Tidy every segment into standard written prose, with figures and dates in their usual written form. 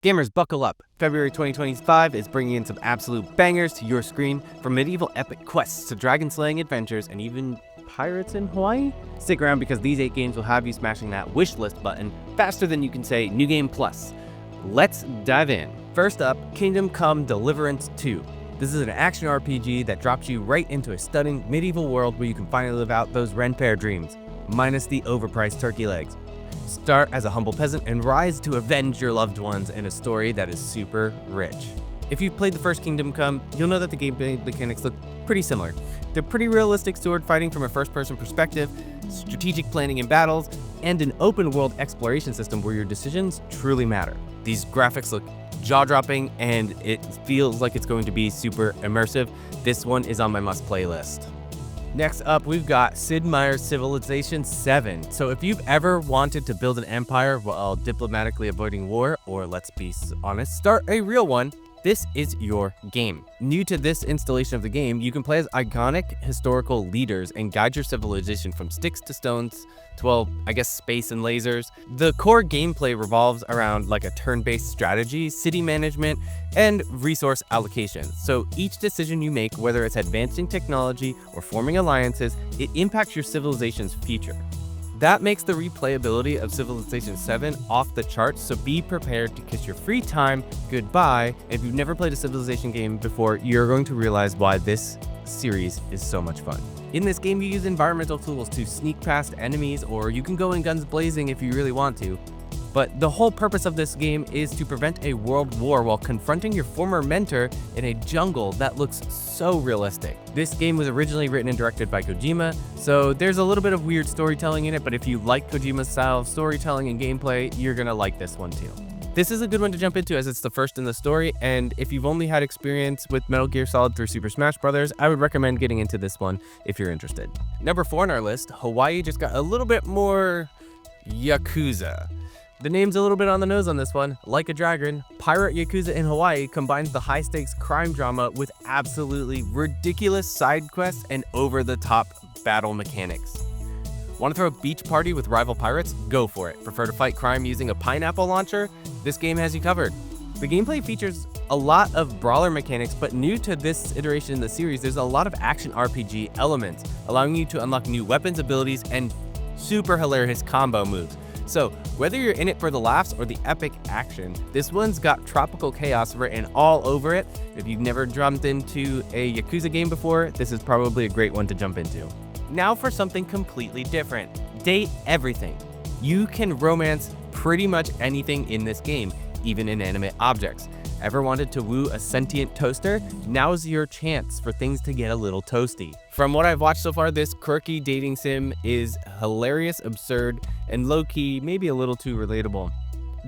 Gamers, buckle up. February 2025 is bringing in some absolute bangers to your screen, from medieval epic quests to dragon-slaying adventures and even pirates in Hawaii? Stick around because these 8 games will have you smashing that wish list button faster than you can say New Game Plus. Let's dive in. First up, Kingdom Come Deliverance 2. This is an action RPG that drops you right into a stunning medieval world where you can finally live out those Ren Fair dreams, minus the overpriced turkey legs. Start as a humble peasant and rise to avenge your loved ones in a story that is super rich. If you've played the first Kingdom Come, you'll know that the gameplay mechanics look pretty similar. They're pretty realistic sword fighting from a first-person perspective, strategic planning in battles, and an open-world exploration system where your decisions truly matter. These graphics look jaw-dropping, and it feels like it's going to be super immersive. This one is on my must-play list. Next up, we've got Sid Meier's Civilization 7. So if you've ever wanted to build an empire while diplomatically avoiding war, or let's be honest, start a real one, this is your game. New to this installation of the game, you can play as iconic historical leaders and guide your civilization from sticks to stones to, well, I guess space and lasers. The core gameplay revolves around like a turn-based strategy, city management, and resource allocation. So each decision you make, whether it's advancing technology or forming alliances, it impacts your civilization's future. That makes the replayability of Civilization 7 off the charts, so be prepared to kiss your free time goodbye. If you've never played a Civilization game before, you're going to realize why this series is so much fun. In this game, you use environmental tools to sneak past enemies, or you can go in guns blazing if you really want to. But the whole purpose of this game is to prevent a world war while confronting your former mentor in a jungle that looks so realistic. This game was originally written and directed by Kojima, so there's a little bit of weird storytelling in it, but if you like Kojima's style of storytelling and gameplay, you're gonna like this one too. This is a good one to jump into as it's the first in the story, and if you've only had experience with Metal Gear Solid through Super Smash Bros., I would recommend getting into this one if you're interested. Number 4 on our list, Hawaii just got a little bit more Yakuza. The name's a little bit on the nose on this one. Like a Dragon, Pirate Yakuza in Hawaii combines the high-stakes crime drama with absolutely ridiculous side quests and over-the-top battle mechanics. Want to throw a beach party with rival pirates? Go for it. Prefer to fight crime using a pineapple launcher? This game has you covered. The gameplay features a lot of brawler mechanics, but new to this iteration in the series, there's a lot of action RPG elements, allowing you to unlock new weapons, abilities, and super hilarious combo moves. So, whether you're in it for the laughs or the epic action, this one's got tropical chaos written all over it. If you've never jumped into a Yakuza game before, this is probably a great one to jump into. Now for something completely different. Date everything. You can romance pretty much anything in this game, even inanimate objects. Ever wanted to woo a sentient toaster? Now's your chance for things to get a little toasty. From what I've watched so far, this quirky dating sim is hilarious, absurd, and low-key, maybe a little too relatable.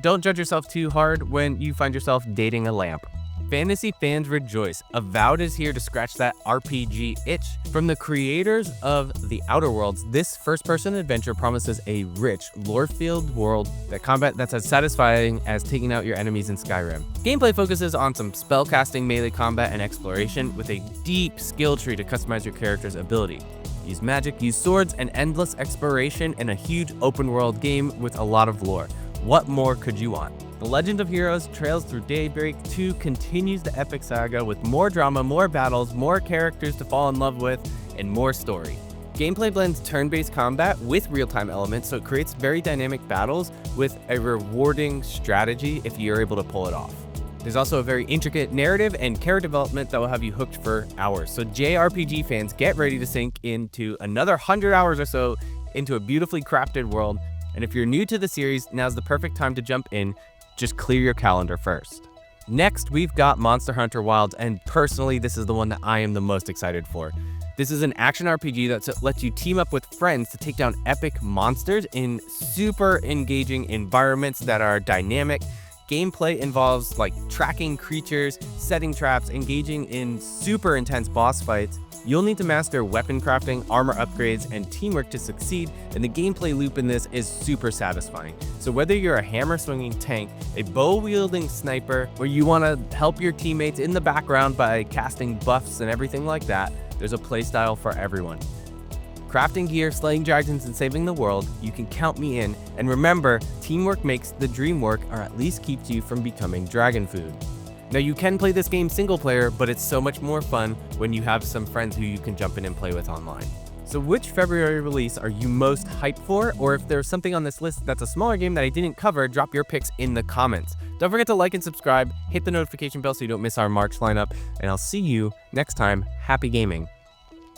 Don't judge yourself too hard when you find yourself dating a lamp. Fantasy fans rejoice. Avowed is here to scratch that RPG itch. From the creators of The Outer Worlds, this first-person adventure promises a rich, lore-filled world that's as satisfying as taking out your enemies in Skyrim. Gameplay focuses on some spellcasting, melee combat, and exploration, with a deep skill tree to customize your character's ability. Use magic, use swords, and endless exploration in a huge open-world game with a lot of lore. What more could you want? The Legend of Heroes Trails Through Daybreak 2 continues the epic saga with more drama, more battles, more characters to fall in love with, and more story. Gameplay blends turn-based combat with real-time elements, so it creates very dynamic battles with a rewarding strategy if you're able to pull it off. There's also a very intricate narrative and character development that will have you hooked for hours. So JRPG fans, get ready to sink into another 100 hours or so into a beautifully crafted world. And if you're new to the series, now's the perfect time to jump in. Just clear your calendar first. Next, we've got Monster Hunter Wilds, and personally, this is the one that I am the most excited for. This is an action RPG that lets you team up with friends to take down epic monsters in super engaging environments that are dynamic. Gameplay involves like tracking creatures, setting traps, engaging in super intense boss fights. You'll need to master weapon crafting, armor upgrades, and teamwork to succeed, and the gameplay loop in this is super satisfying. So whether you're a hammer-swinging tank, a bow-wielding sniper, or you want to help your teammates in the background by casting buffs and everything like that, there's a playstyle for everyone. crafting gear, slaying dragons, and saving the world, you can count me in. And remember, teamwork makes the dream work, or at least keeps you from becoming dragon food. Now you can play this game single player, but it's so much more fun when you have some friends who you can jump in and play with online. So which February release are you most hyped for? Or if there's something on this list that's a smaller game that I didn't cover, drop your picks in the comments. Don't forget to like and subscribe, hit the notification bell so you don't miss our March lineup, and I'll see you next time. Happy gaming.